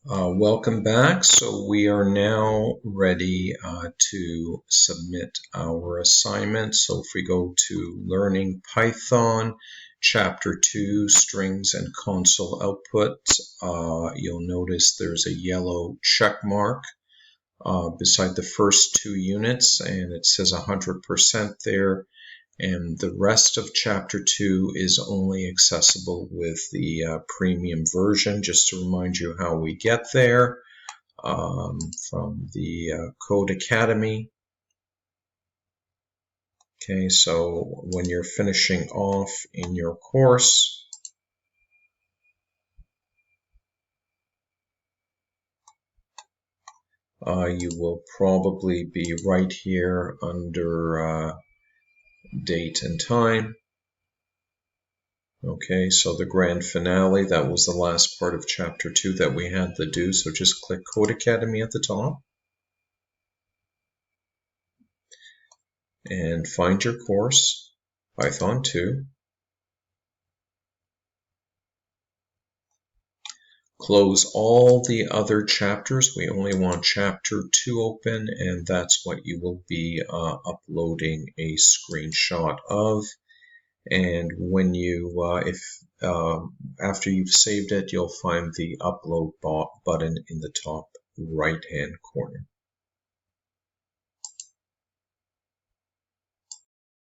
Welcome back. So we are now ready to submit our assignment. So if we go to Learning Python, Chapter 2, Strings and Console Output, you'll notice there's a yellow check mark beside the first two units, and it says 100% there. And the rest of Chapter 2 is only accessible with the premium version. Just to remind you how we get there, from the Code Academy. Okay, so when you're finishing off in your course, you will probably be right here under date and time. Okay, so the grand finale, that was the last part of Chapter 2 that we had to do. So just click Code Academy at the top and find your course, Python 2. Close all the other chapters. We only want Chapter 2 open, and that's what you will be uploading a screenshot of. And when you, after you've saved it, you'll find the upload button in the top right-hand corner.